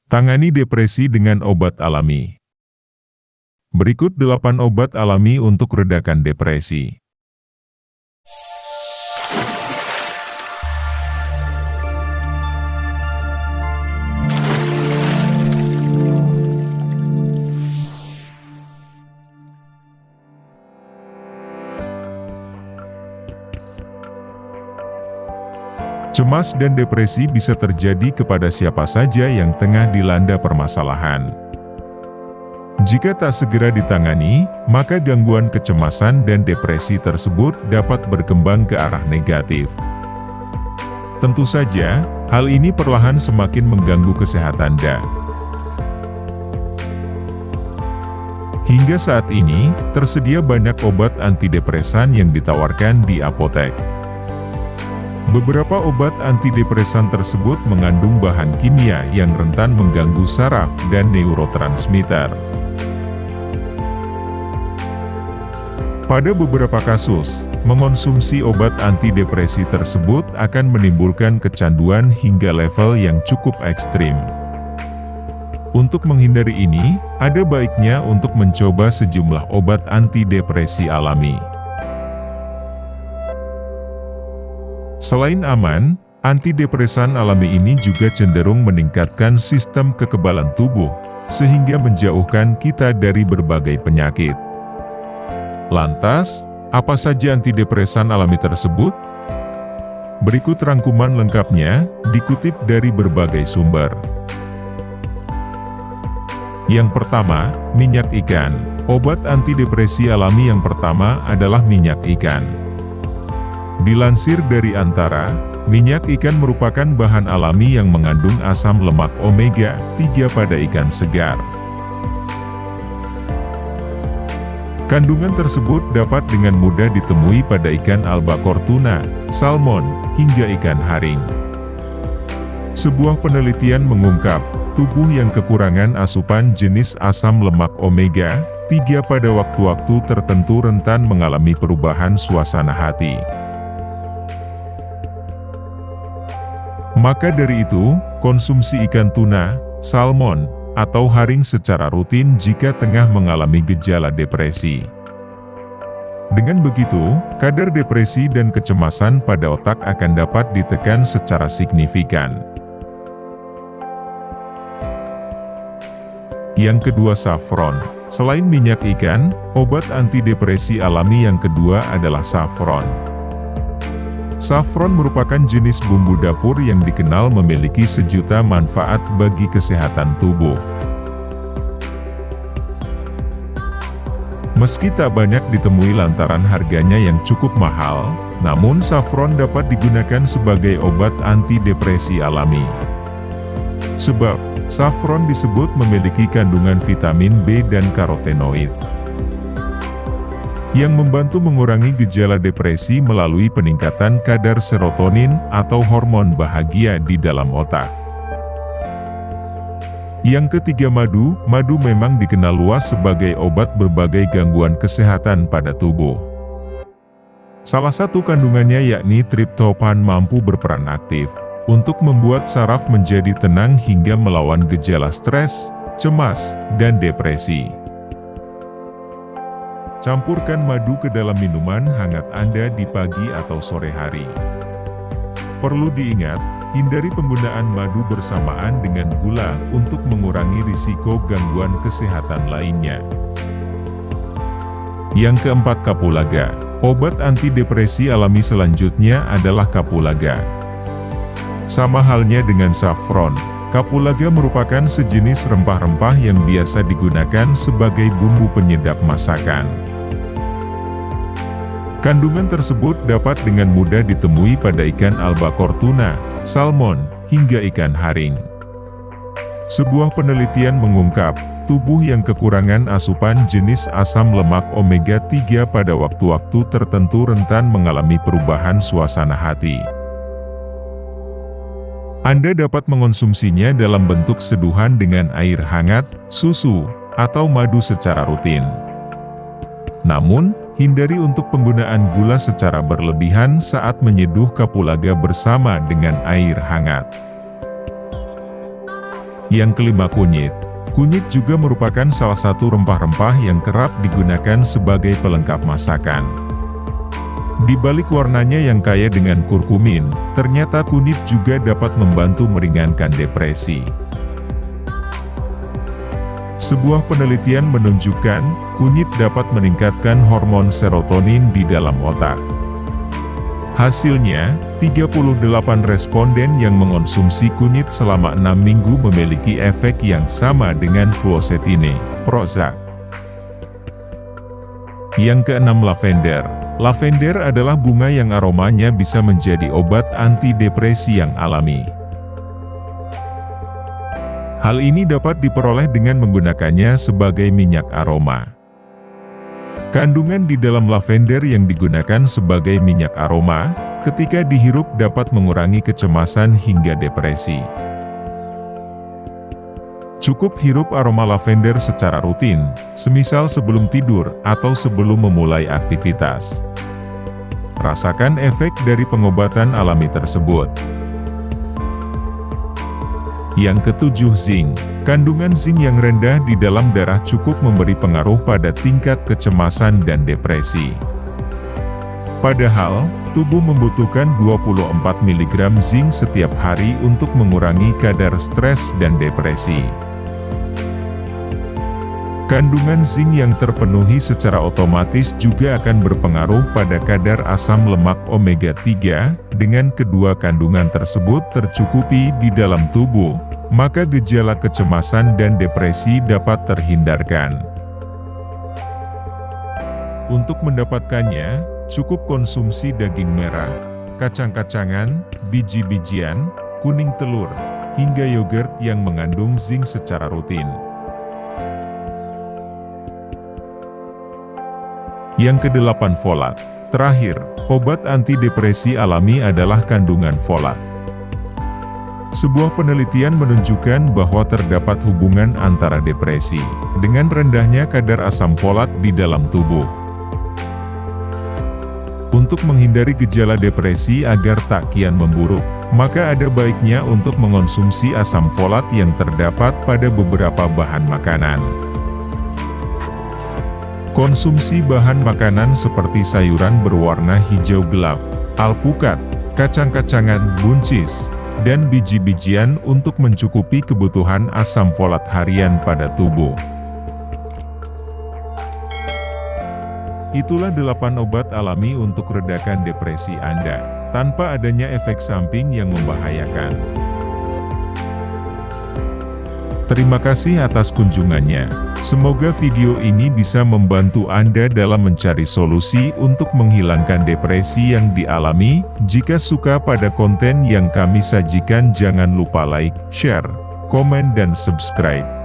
Tangani depresi dengan obat alami. Berikut 8 obat alami untuk redakan depresi. Cemas dan depresi bisa terjadi kepada siapa saja yang tengah dilanda permasalahan. Jika tak segera ditangani, maka gangguan kecemasan dan depresi tersebut dapat berkembang ke arah negatif. Tentu saja, hal ini perlahan semakin mengganggu kesehatan Anda. Hingga saat ini, tersedia banyak obat antidepresan yang ditawarkan di apotek. Beberapa obat antidepresan tersebut mengandung bahan kimia yang rentan mengganggu saraf dan neurotransmitter. Pada beberapa kasus, mengonsumsi obat antidepresi tersebut akan menimbulkan kecanduan hingga level yang cukup ekstrim. Untuk menghindari ini, ada baiknya untuk mencoba sejumlah obat antidepresi alami. Selain aman, antidepresan alami ini juga cenderung meningkatkan sistem kekebalan tubuh, sehingga menjauhkan kita dari berbagai penyakit. Lantas, apa saja antidepresan alami tersebut? Berikut rangkuman lengkapnya, dikutip dari berbagai sumber. Yang pertama, minyak ikan. Obat antidepresi alami yang pertama adalah minyak ikan. Dilansir dari Antara, minyak ikan merupakan bahan alami yang mengandung asam lemak omega-3 pada ikan segar. Kandungan tersebut dapat dengan mudah ditemui pada ikan albacore tuna, salmon, hingga ikan haring. Sebuah penelitian mengungkap, tubuh yang kekurangan asupan jenis asam lemak omega-3 pada waktu-waktu tertentu rentan mengalami perubahan suasana hati. Maka dari itu, konsumsi ikan tuna, salmon, atau haring secara rutin jika tengah mengalami gejala depresi. Dengan begitu, kadar depresi dan kecemasan pada otak akan dapat ditekan secara signifikan. Yang kedua, safron. Selain minyak ikan, obat antidepresi alami yang kedua adalah safron. Safron merupakan jenis bumbu dapur yang dikenal memiliki sejuta manfaat bagi kesehatan tubuh. Meski tak banyak ditemui lantaran harganya yang cukup mahal, namun safron dapat digunakan sebagai obat antidepresi alami. Sebab, safron disebut memiliki kandungan vitamin B dan karotenoid, yang membantu mengurangi gejala depresi melalui peningkatan kadar serotonin atau hormon bahagia di dalam otak. Yang ketiga, madu. Madu memang dikenal luas sebagai obat berbagai gangguan kesehatan pada tubuh. Salah satu kandungannya yakni triptopan mampu berperan aktif untuk membuat saraf menjadi tenang hingga melawan gejala stres, cemas, dan depresi. Campurkan madu ke dalam minuman hangat Anda di pagi atau sore hari. Perlu diingat, hindari penggunaan madu bersamaan dengan gula untuk mengurangi risiko gangguan kesehatan lainnya. Yang keempat, kapulaga. Obat antidepresi alami selanjutnya adalah kapulaga. Sama halnya dengan safron, kapulaga merupakan sejenis rempah-rempah yang biasa digunakan sebagai bumbu penyedap masakan. Kandungan tersebut dapat dengan mudah ditemui pada ikan albacore tuna, salmon, hingga ikan haring. Sebuah penelitian mengungkap, tubuh yang kekurangan asupan jenis asam lemak omega-3 pada waktu-waktu tertentu rentan mengalami perubahan suasana hati. Anda dapat mengonsumsinya dalam bentuk seduhan dengan air hangat, susu, atau madu secara rutin. Namun, hindari untuk penggunaan gula secara berlebihan saat menyeduh kapulaga bersama dengan air hangat. Yang kelima, kunyit. Kunyit juga merupakan salah satu rempah-rempah yang kerap digunakan sebagai pelengkap masakan. Di balik warnanya yang kaya dengan kurkumin, ternyata kunyit juga dapat membantu meringankan depresi. Sebuah penelitian menunjukkan, kunyit dapat meningkatkan hormon serotonin di dalam otak. Hasilnya, 38 responden yang mengonsumsi kunyit selama 6 minggu memiliki efek yang sama dengan fluoxetine, Prozac. Yang keenam, lavender. Lavender adalah bunga yang aromanya bisa menjadi obat anti-depresi yang alami. Hal ini dapat diperoleh dengan menggunakannya sebagai minyak aroma. Kandungan di dalam lavender yang digunakan sebagai minyak aroma, ketika dihirup dapat mengurangi kecemasan hingga depresi. Cukup hirup aroma lavender secara rutin, semisal sebelum tidur atau sebelum memulai aktivitas. Rasakan efek dari pengobatan alami tersebut. Yang ketujuh, zinc. Kandungan zinc yang rendah di dalam darah cukup memberi pengaruh pada tingkat kecemasan dan depresi. Padahal, tubuh membutuhkan 24 mg zinc setiap hari untuk mengurangi kadar stres dan depresi. Kandungan zinc yang terpenuhi secara otomatis juga akan berpengaruh pada kadar asam lemak omega 3, dengan kedua kandungan tersebut tercukupi di dalam tubuh, maka gejala kecemasan dan depresi dapat terhindarkan. Untuk mendapatkannya, cukup konsumsi daging merah, kacang-kacangan, biji-bijian, kuning telur, hingga yogurt yang mengandung zinc secara rutin. Yang kedelapan, folat. Terakhir, obat antidepresi alami adalah kandungan folat. Sebuah penelitian menunjukkan bahwa terdapat hubungan antara depresi dengan rendahnya kadar asam folat di dalam tubuh. Untuk menghindari gejala depresi agar tak kian memburuk, maka ada baiknya untuk mengonsumsi asam folat yang terdapat pada beberapa bahan makanan. Konsumsi bahan makanan seperti sayuran berwarna hijau gelap, alpukat, kacang-kacangan, buncis, dan biji-bijian untuk mencukupi kebutuhan asam folat harian pada tubuh. Itulah 8 obat alami untuk redakan depresi Anda, tanpa adanya efek samping yang membahayakan. Terima kasih atas kunjungannya. Semoga video ini bisa membantu Anda dalam mencari solusi untuk menghilangkan depresi yang dialami. Jika suka pada konten yang kami sajikan, jangan lupa like, share, komen dan subscribe.